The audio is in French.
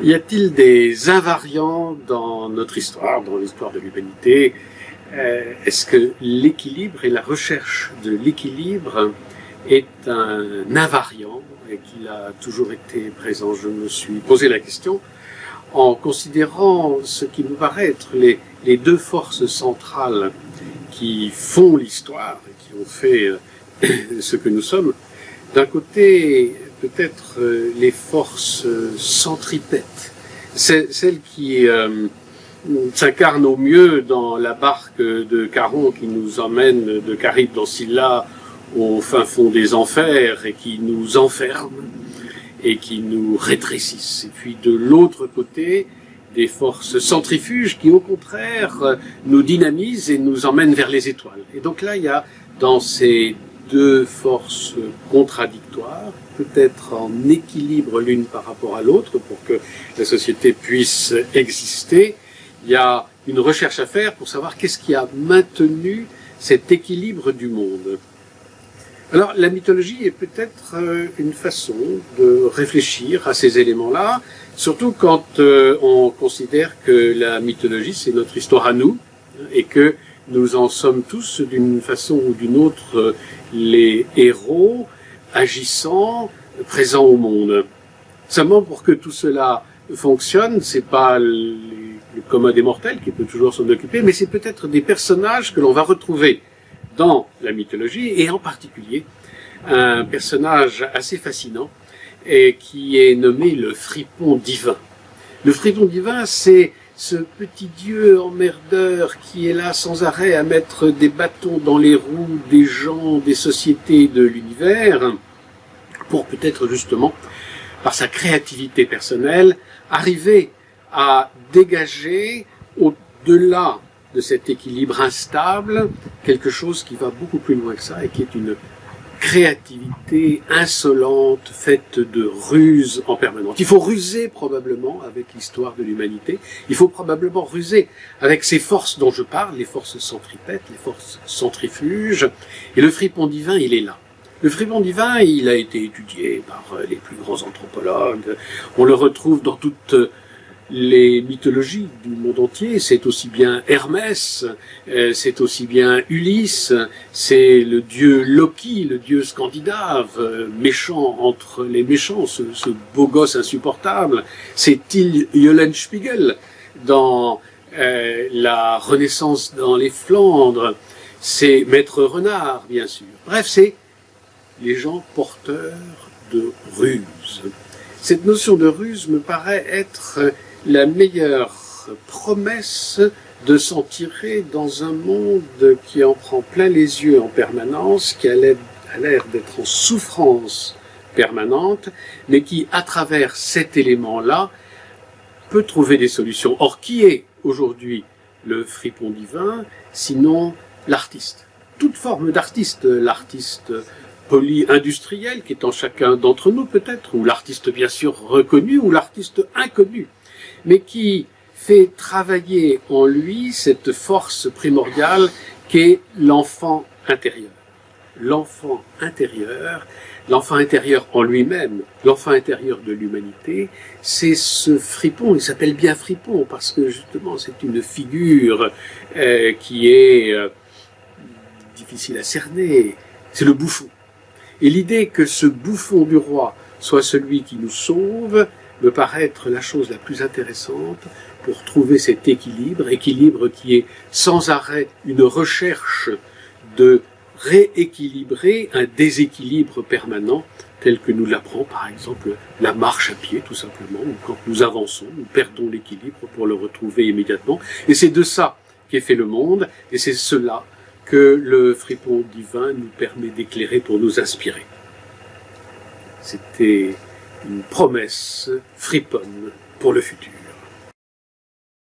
Y a-t-il des invariants dans notre histoire, dans l'histoire de l'humanité? Est-ce que l'équilibre et la recherche de l'équilibre est un invariant et qu'il a toujours été présent? Je me suis posé la question en considérant ce qui me paraît être les deux forces centrales qui font l'histoire et qui ont fait ce que nous sommes. D'un côté, peut-être les forces centripètes, celles qui s'incarnent au mieux dans la barque de Charon qui nous emmène de Charybde dans Scylla au fin fond des enfers et qui nous enferment et qui nous rétrécissent. Et puis de l'autre côté, des forces centrifuges qui au contraire nous dynamisent et nous emmènent vers les étoiles. Et donc là, il y a dans ces deux forces contradictoires, peut-être en équilibre l'une par rapport à l'autre pour que la société puisse exister. Il y a une recherche à faire pour savoir qu'est-ce qui a maintenu cet équilibre du monde. Alors la mythologie est peut-être une façon de réfléchir à ces éléments-là, surtout quand on considère que la mythologie c'est notre histoire à nous et que nous en sommes tous d'une façon ou d'une autre les héros agissants, présents au monde. Seulement pour que tout cela fonctionne, c'est pas le commun des mortels qui peut toujours s'en occuper, mais c'est peut-être des personnages que l'on va retrouver dans la mythologie, et en particulier un personnage assez fascinant et qui est nommé le fripon divin. Le fripon divin, c'est ce petit dieu emmerdeur qui est là sans arrêt à mettre des bâtons dans les roues des gens, des sociétés de l'univers, pour peut-être justement, par sa créativité personnelle, arriver à dégager au-delà de cet équilibre instable quelque chose qui va beaucoup plus loin que ça et qui est une créativité insolente, faite de ruses en permanence. Il faut ruser probablement avec l'histoire de l'humanité, il faut probablement ruser avec ces forces dont je parle, les forces centripètes, les forces centrifuges, et le fripon divin, il est là. Le fripon divin, il a été étudié par les plus grands anthropologues, on le retrouve dans toutes les mythologies du monde entier, c'est aussi bien Hermès, c'est aussi bien Ulysse, c'est le dieu Loki, le dieu scandinave, méchant entre les méchants, ce beau gosse insupportable, c'est Till Eulenspiegel dans la Renaissance dans les Flandres, c'est Maître Renard, bien sûr. Bref, c'est les gens porteurs de ruse. Cette notion de ruse me paraît être la meilleure promesse de s'en tirer dans un monde qui en prend plein les yeux en permanence, qui a l'air d'être en souffrance permanente, mais qui, à travers cet élément-là, peut trouver des solutions. Or, qui est aujourd'hui le fripon divin, sinon l'artiste? Toute forme d'artiste, l'artiste poly-industriel qui est en chacun d'entre nous peut-être, ou l'artiste bien sûr reconnu, ou l'artiste inconnu, mais qui fait travailler en lui cette force primordiale qu'est l'enfant intérieur. L'enfant intérieur en lui-même, l'enfant intérieur de l'humanité, c'est ce fripon, il s'appelle bien fripon parce que justement c'est une figure qui est difficile à cerner, c'est le bouffon. Et l'idée que ce bouffon du roi soit celui qui nous sauve me paraît être la chose la plus intéressante pour trouver cet équilibre qui est sans arrêt une recherche de rééquilibrer un déséquilibre permanent tel que nous l'apprend par exemple la marche à pied tout simplement, ou quand nous avançons, nous perdons l'équilibre pour le retrouver immédiatement. Et c'est de ça qu'est fait le monde, et c'est cela que le fripon divin nous permet d'éclairer pour nous inspirer. C'était une promesse friponne pour le futur.